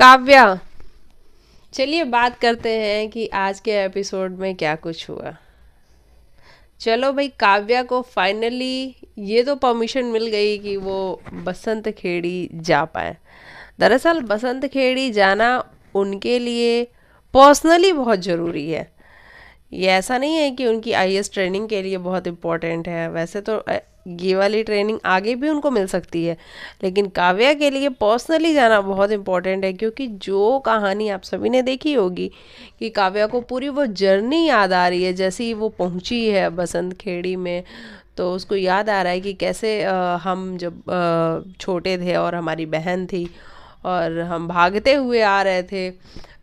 काव्या, चलिए बात करते हैं कि आज के एपिसोड में क्या कुछ हुआ। चलो भाई, काव्या को फाइनली ये तो परमिशन मिल गई कि वो बसंत खेड़ी जा पाए। दरअसल बसंत खेड़ी जाना उनके लिए पर्सनली बहुत ज़रूरी है। ये ऐसा नहीं है कि उनकी आईएएस ट्रेनिंग के लिए बहुत इम्पोर्टेंट है। वैसे तो ये वाली ट्रेनिंग आगे भी उनको मिल सकती है, लेकिन काव्या के लिए पर्सनली जाना बहुत इम्पोर्टेंट है, क्योंकि जो कहानी आप सभी ने देखी होगी कि काव्या को पूरी वो जर्नी याद आ रही है। जैसे ही वो पहुंची है बसंत खेड़ी में, तो उसको याद आ रहा है कि कैसे हम जब छोटे थे और हमारी बहन थी और हम भागते हुए आ रहे थे।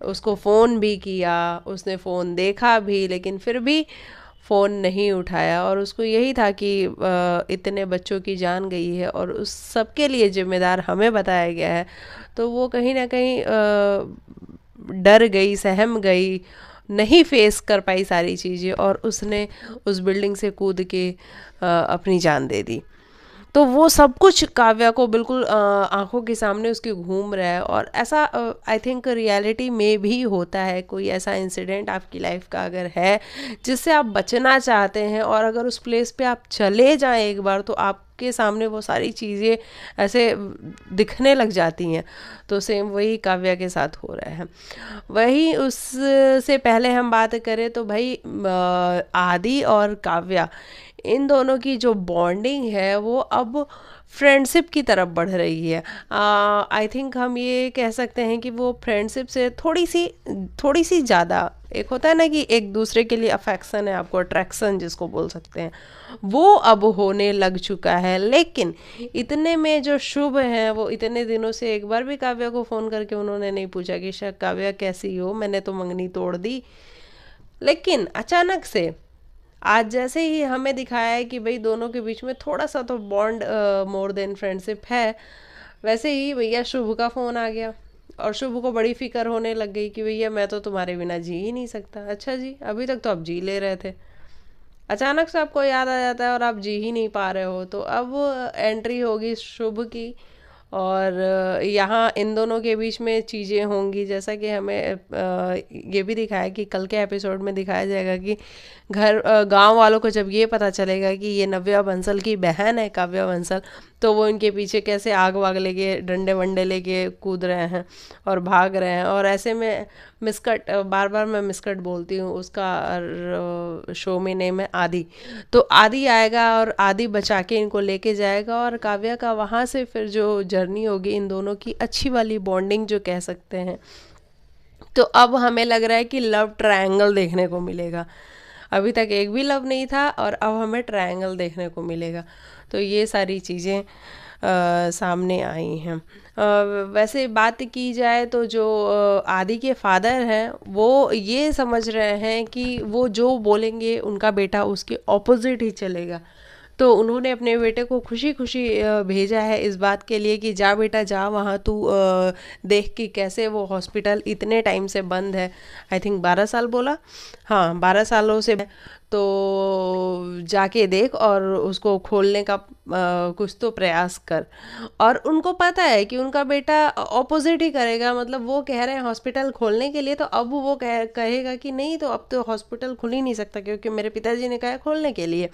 उसको फ़ोन भी किया, उसने फ़ोन देखा भी, लेकिन फिर भी फ़ोन नहीं उठाया। और उसको यही था कि इतने बच्चों की जान गई है और उस सब के लिए जिम्मेदार हमें बताया गया है। तो वो कहीं ना कहीं डर गई, सहम गई, नहीं फेस कर पाई सारी चीज़ें, और उसने उस बिल्डिंग से कूद के अपनी जान दे दी। तो वो सब कुछ काव्या को बिल्कुल आंखों के सामने उसके घूम रहा है। और ऐसा आई थिंक रियलिटी में भी होता है। कोई ऐसा इंसिडेंट आपकी लाइफ का अगर है जिससे आप बचना चाहते हैं, और अगर उस प्लेस पे आप चले जाएं एक बार, तो आपके सामने वो सारी चीज़ें ऐसे दिखने लग जाती हैं। तो सेम वही काव्या के साथ हो रहा है। वही उससे पहले हम बात करें तो भाई, आदि और काव्या, इन दोनों की जो बॉन्डिंग है वो अब फ्रेंडशिप की तरफ बढ़ रही है। आई थिंक हम ये कह सकते हैं कि वो फ्रेंडशिप से थोड़ी सी ज़्यादा, एक होता है ना कि एक दूसरे के लिए अफेक्शन है, आपको अट्रैक्शन जिसको बोल सकते हैं, वो अब होने लग चुका है। लेकिन इतने में जो शुभ हैं, वो इतने दिनों से एक बार भी काव्या को फ़ोन करके उन्होंने नहीं पूछा कि शायद काव्या कैसी हो, मैंने तो मंगनी तोड़ दी। लेकिन अचानक से आज जैसे ही हमें दिखाया है कि भाई दोनों के बीच में थोड़ा सा तो बॉन्ड मोर देन फ्रेंडशिप है, वैसे ही भैया शुभ का फ़ोन आ गया। और शुभ को बड़ी फिक्र होने लग गई कि भैया मैं तो तुम्हारे बिना जी ही नहीं सकता। अच्छा जी, अभी तक तो आप जी ले रहे थे, अचानक से आपको याद आ जाता है और आप जी ही नहीं पा रहे हो। तो अब एंट्री होगी शुभ की, और यहाँ इन दोनों के बीच में चीज़ें होंगी। जैसा कि हमें ये भी दिखाया कि कल के एपिसोड में दिखाया जाएगा कि गांव वालों को जब ये पता चलेगा कि ये नव्या बंसल की बहन है काव्या बंसल, तो वो इनके पीछे कैसे आग वाग लेके डंडे वंडे लेके कूद रहे हैं और भाग रहे हैं। और ऐसे में मिस्कट, बार बार मैं मिस्कट बोलती हूँ, उसका शो में नेम है आदि। तो आदि आएगा और आदि बचा के इनको लेके जाएगा, और काव्या का वहाँ से फिर जो जर्नी होगी इन दोनों की, अच्छी वाली बॉन्डिंग जो कह सकते हैं। तो अब हमें लग रहा है कि लव ट्रायंगल देखने को मिलेगा। अभी तक एक भी लव नहीं था और अब हमें ट्रायंगल देखने को मिलेगा। तो ये सारी चीज़ें सामने आई हैं। वैसे बात की जाए तो जो आदि के फादर हैं, वो ये समझ रहे हैं कि वो जो बोलेंगे उनका बेटा उसके ऑपोजिट ही चलेगा। तो उन्होंने अपने बेटे को खुशी खुशी भेजा है इस बात के लिए कि जा बेटा जा, वहाँ तू देख कि कैसे वो हॉस्पिटल इतने टाइम से बंद है। आई थिंक 12 साल बोला, हाँ 12 सालों से। तो जाके देख और उसको खोलने का कुछ तो प्रयास कर। और उनको पता है कि उनका बेटा ऑपोजिट ही करेगा। मतलब वो कह रहे हैं हॉस्पिटल खोलने के लिए, तो अब वो कहेगा कि नहीं, तो अब तो हॉस्पिटल खुल ही नहीं सकता क्योंकि मेरे पिताजी ने कहा है खोलने के लिए।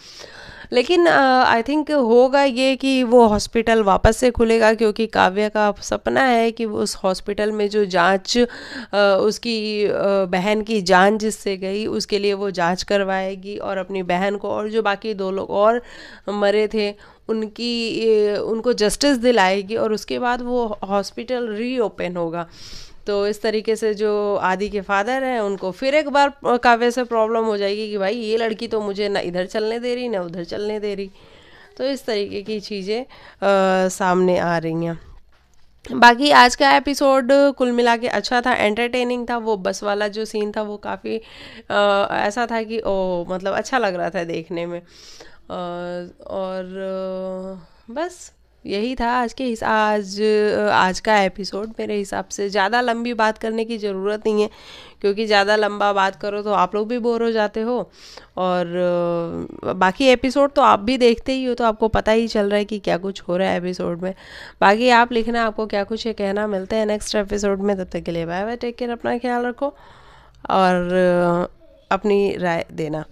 लेकिन आई थिंक होगा ये कि वो हॉस्पिटल वापस से खुलेगा, क्योंकि काव्या का सपना है कि वो उस हॉस्पिटल में जो जांच उसकी बहन की जान जिससे गई, उसके लिए वो जांच करवाएगी और अपनी बहन को और जो बाकी 2 लोग और मरे थे उनको जस्टिस दिलाएगी, और उसके बाद वो हॉस्पिटल रीओपन होगा। तो इस तरीके से जो आदि के फादर हैं उनको फिर एक बार काव्य से प्रॉब्लम हो जाएगी कि भाई ये लड़की तो मुझे ना इधर चलने दे रही ना उधर चलने दे रही। तो इस तरीके की चीज़ें सामने आ रही हैं। बाकी आज का एपिसोड कुल मिला के अच्छा था, एंटरटेनिंग था। वो बस वाला जो सीन था वो काफ़ी ऐसा था कि ओ मतलब अच्छा लग रहा था देखने में। और बस यही था आज का एपिसोड। मेरे हिसाब से ज़्यादा लंबी बात करने की ज़रूरत नहीं है, क्योंकि ज़्यादा लंबा बात करो तो आप लोग भी बोर हो जाते हो। और बाकी एपिसोड तो आप भी देखते ही हो, तो आपको पता ही चल रहा है कि क्या कुछ हो रहा है एपिसोड में। बाकी आप लिखना आपको क्या कुछ है कहना। मिलते हैं नेक्स्ट एपिसोड में, तब तक के लिए बाय बाय, टेक केयर, अपना ख्याल रखो और अपनी राय देना।